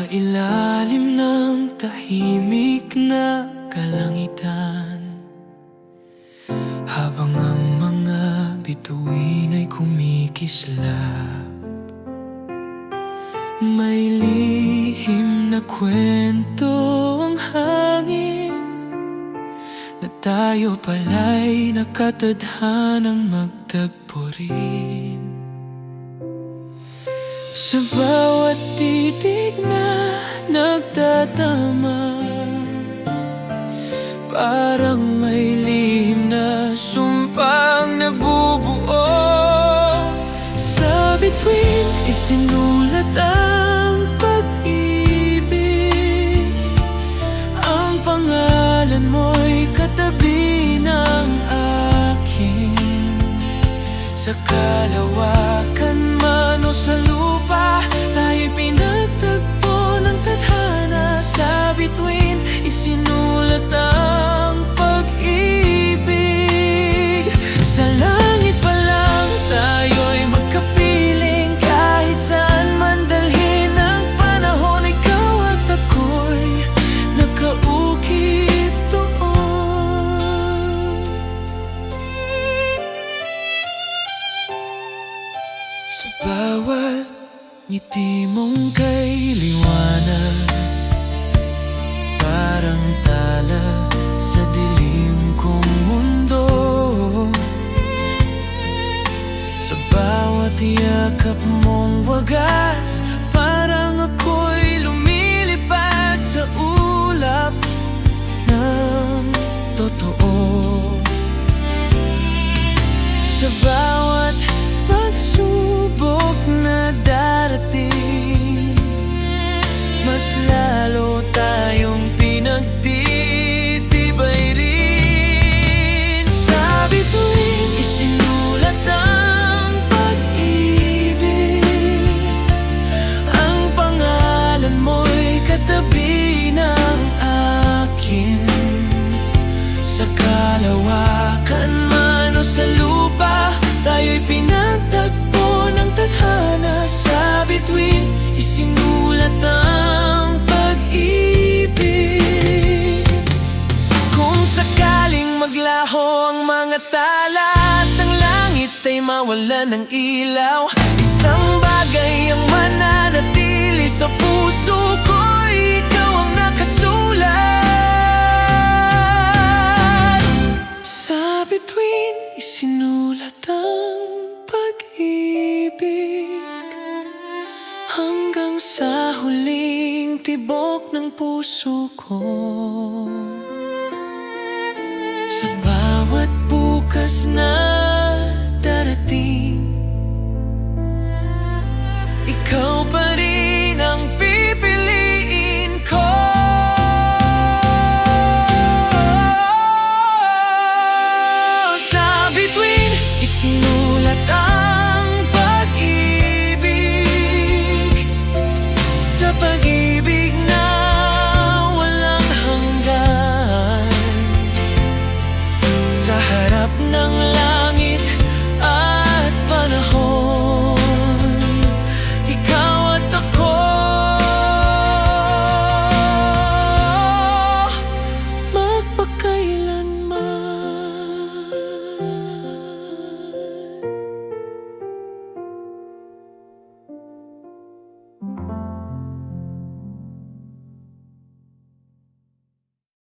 ilalim ng tahimik na kalangitan, habang ang mga bituin ay kumikislap, may lihim na kwento ang hangin, na tayo pala'y nakatadhanang magtagpo rin. Sa bawat titig na nagtatama, parang may lihim na sumpang nabubuo. Sa bituin isinulat ang pag-ibig, ang pangalan mo'y katabi ng akin. Sa kalawakan man o sa lupa, tayo'y pinagtagpo ng tadhana. Sa bituin isinulat ang pag-ibig. Sa langit pa lang tayo'y magkapiling, kahit saan man dalhin ang panahon, ikaw at ako'y nakaukit doon. Sa bawat ngiti mong kay liwanag, parang tala sa dilim kong mundo. Sa bawat yakap mong wagas, parang ako'y lumilipad sa ulap ng totoo. Sa bawat pagsubok na darating, mas lalo tayong pinagtitibay rin. Sa bituin isinulat ang pag-ibig, ang pangalan mo'y katabi ng akin. Sa kalawakan man o sa lupa, tayo'y pinagtagpo ng tadhana. Sa bituin isinulat ang pag-ibig. Kung sakaling maglaho ang mga tala at ang langit ay mawala ng ilaw, isang bagay ang mananatili sa puso ko, ikaw ang nakasulat. Sa bituin isinulat ang pag-ibig, hanggang sa huling tibok ng puso ko.